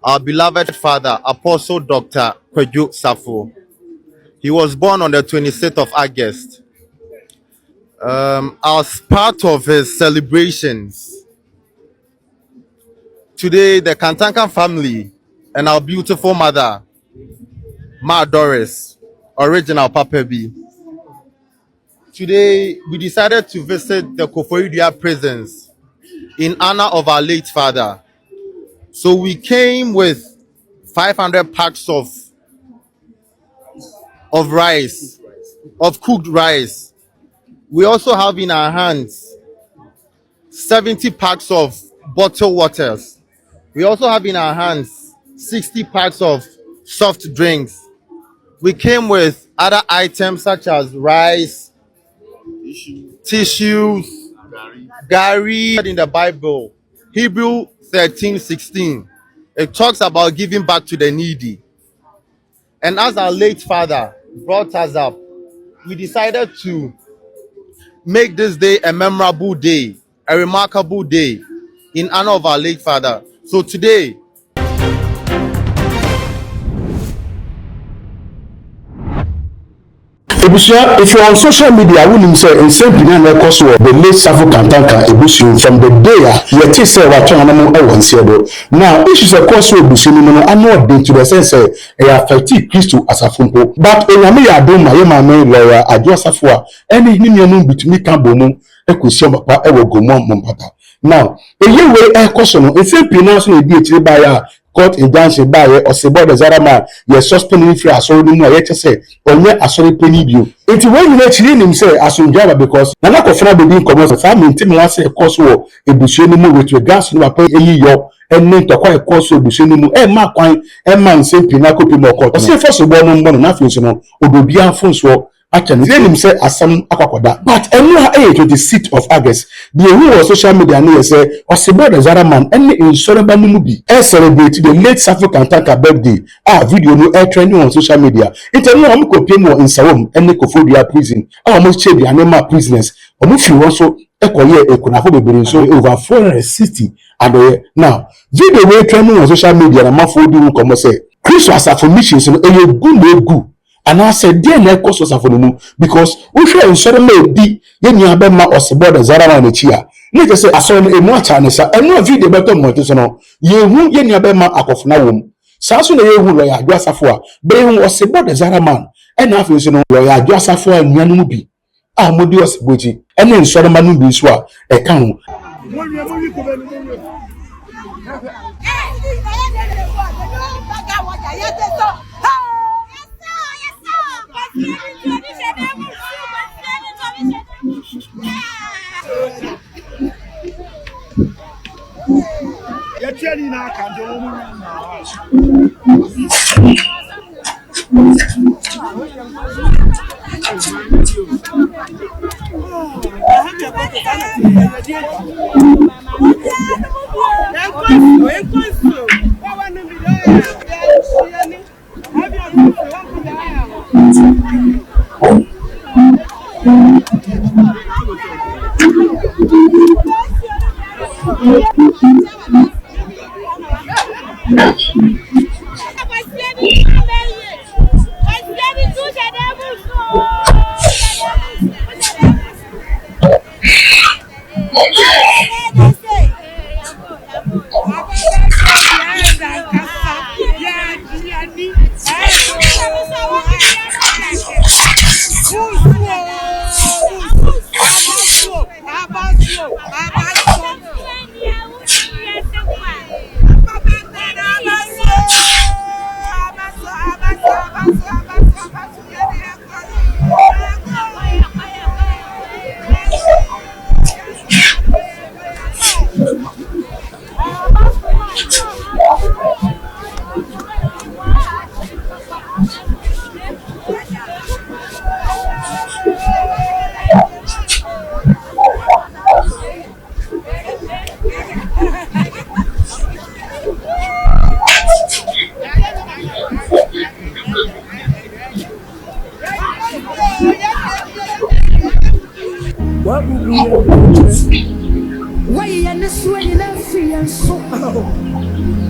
our beloved father, Apostle Dr. Kweju Safo. He was born on the 26th of August. As part of his celebrations, today the Kantanka family and our beautiful mother, Ma Doris, original Papa B. Today we decided to visit the Koforidua prisons in honor of our late father. So we came with 500 packs of rice, of cooked rice. We also have in our hands 70 packs of bottled waters. We also have in our hands 60 packs of soft drinks. We came with other items such as rice, tissues, gari. In the Bible, Hebrew 13:16, it talks about giving back to the needy. And as our late father brought us up, we decided to make this day a memorable day, a remarkable day in honor of our late father. So today, Ebusia, if you're on social media, I wouldn't say in same opinion records were the late Safo Kantanka Ebusia from the day you take say what you know once here. Now, issues of course will be seen I know day to the sense a affect Christo as a funko. But in a do my lawyer, I just Safua, any union between Kambomu, Equisia Papa, Ewo Gomon Mompata. Now, a year way a question, in same opinion, so be by court injunction by Osebo the Zarama, your suspending free as only more yet say, or yet as only penny view. It's when you actually him say as on Java because Nana Kofana being commercial family, Tim was a course war, a Bushenimu with regards to a pay a year. And then to quite a course of Bushenimu, and Mark Wine, and man say Pinaco Pimo. Or say first of all, no nothing, or be a phone swap. I can hear him say as some aquacoda. But anywhere age with the seat of August, the who was social media near say, or Osebo the Zaraman, any insurable movie, celebrate the late Safo Kantaka birthday. Video no air trending on social media. It's a new Amco in Sawam, and Nicophobia prison. Almost check the animal prisoners. Or if you also echo here, a conafo so over 460 and now. Video way trending on social media, and my phone do come say, Chris was a formation, so a good. And I said, dear Nekos was for the because we shall ensure may be yen yabema or Sabota Zara and Chia. Let us say, I saw a more chance and no video better motivational. Ye won't yen yabema of Nawum. Sasso the Yehu lawyer Dwasafua, Bayhum was Sabota Zara man, and after you know lawyer Dwasafua and Yanubi. Ah, Modius Buji, and then Solomon Biswa, a count.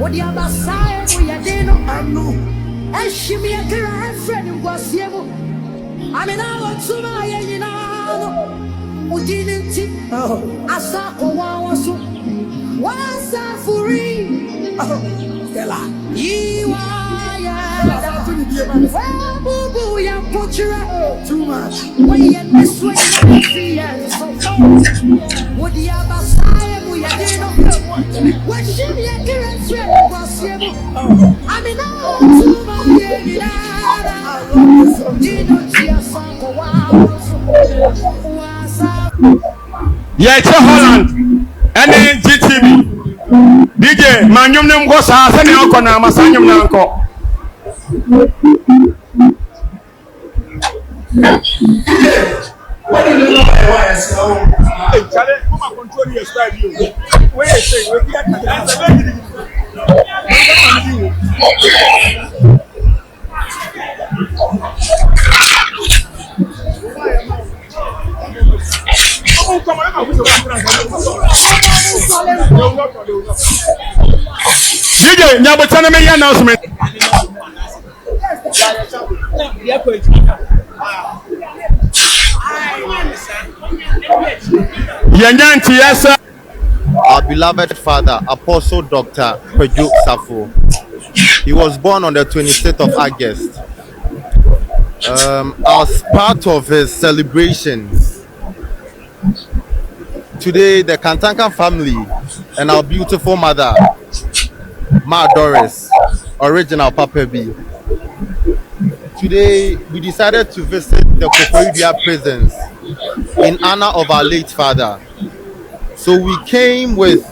Too much. When you miss when you so what the other side we are doing? What should be a girl friend was you? I mean, now too much. Yeah, it's Holland and then GTV. DJ, Manyum Go Sa, and Uncle Namasanyum Nanko. What do you know about why I say, Hey, Charlie, come and control your style. Wait a second, DJ, Nabotana me announcement. Yes, sir. Our beloved father, Apostle Dr. Peju Safo. He was born on the 26th of August. As part of his celebrations, today the Kantanka'S family and our beautiful mother, Ma Doris, original Papa B. Today we decided to visit the Koforidua prisons in honor of our late father. So we came with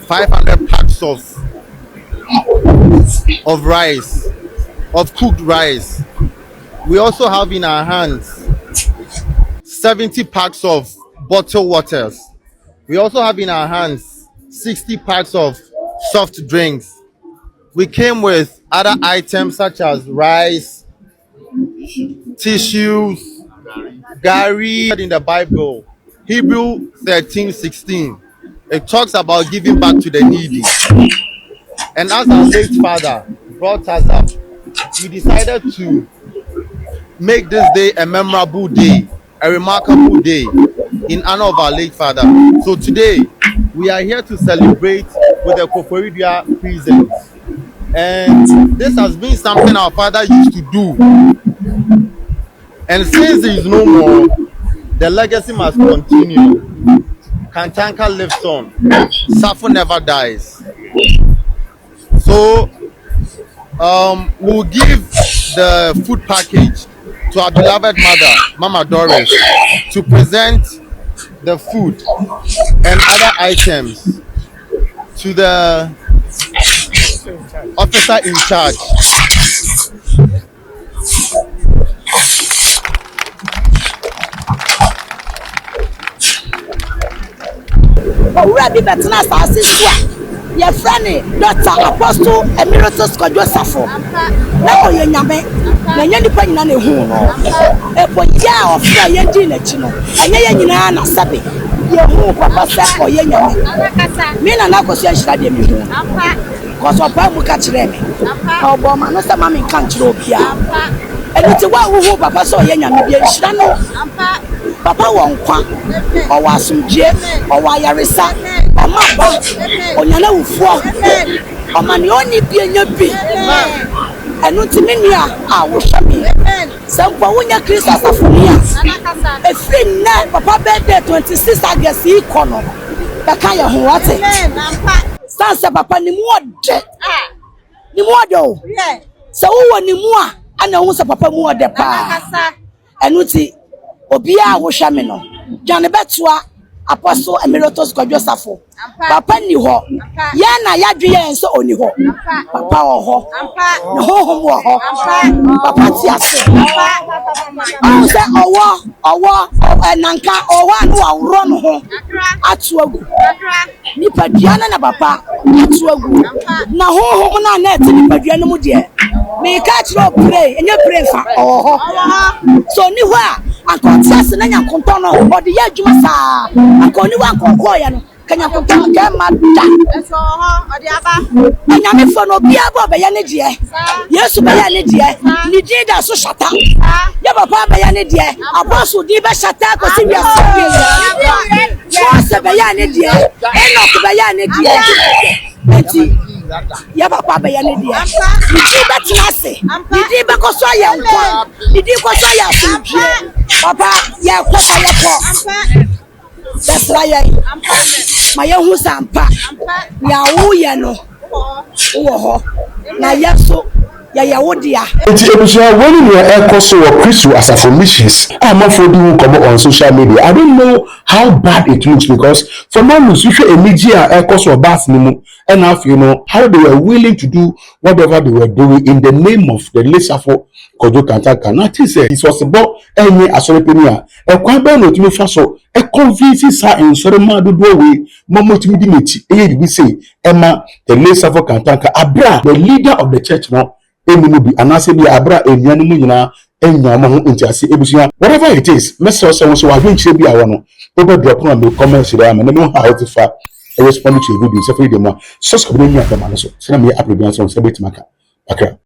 500 packs of rice, of cooked rice. We also have in our hands 70 packs of bottled waters. We also have in our hands 60 packs of soft drinks. We came with other items such as rice, tissues, gari. In the Bible, Hebrew 13:16, it talks about giving back to the needy. And as our late father brought us up, we decided to make this day a memorable day, a remarkable day in honor of our late father. So today we are here to celebrate with the Koforidua prisons. And this has been something our father used to do. And since he is no more, the legacy must continue. Kantanka lives on. Safo never dies. So we'll give the food package to our beloved mother, Mama Doris, to present the food and other items to the officer in charge. Already better as our sister. Your friend, Dr. Apostle Emeritus Kojosafo. Now you're Yame, and you're depending on the home. A poya of Fayendina Chino, and Yana Sabi. Your home, Papa Sapo, Yana. Mina Nako says that you mean. Because of Pamu catch them. How Boma, no some mammy can't rope here. And it's a one who Papa saw Yana, maybe a shano. Papa won't quack, or was some jet, or why I resat, or Mapa, or Yana Ufo, or Manioni being your bee. And not to many I will show me. Some Pawunya Christmas of Funia. A free night, Papa birthday 26 August, Econo. The Kaya who was it. Sansa Papa Nimua, Nimuado. So who Nimua, and I was a Papa Mua de Pa. And Uti. Obia wo hwame no John Betua Apostle Emeritus Kojosafo papa ni ho ya na yadwe yen so oni ho papa wo ho no ho wo ho papa ti ase o se owo enanka owo anu awro no ho atu agu nipa duana na papa atu agu na ho na na eti nipa duana mu de me ka chiro pray enye pray fa owo ho so ni ho a akontiase na nyankonto no odi ya adwuma saa akoni wa nkonko ya no kanya ko ke ma da eso ho odi aba anya me fo no bia ba be ya ne die yesu be ya ne die ni di da so shata ya papa be ya ne die apostle di be shata ko si wi so ya se be ya ne die enoch be ya ne die enti ya papa be ya ne die ni di be tinase ni di be ko so ya nkwa ni di ko so ya sunje papa ya ko ma ya ko that's why my young sampa ya wo ye no wo ho na yeso ya wodia enti ebusia when you are ekoso or Christo as affirmations amafo di who come on social media. I don't know how bad it looks because for now you show a media ekoso bath nimu enough, you know, how they were willing to do whatever they were doing in the name of the Lesafo Kojo Kantaka. Nothing said it was about any asorepenia. A kwaba no to me faso a convinces her in Soroma do way Momo Timidimiti. We say Emma the Lesafo Kantaka Abra, the leader of the church now. Eminubi anasebi Abra Emianimu nyina enyama ho ntiase ebusia whatever it is message so adwenche bi awono oba drop na me comments there am na me how to fa respond to a video so for them subscribe me after man so na me upload so betimaka akra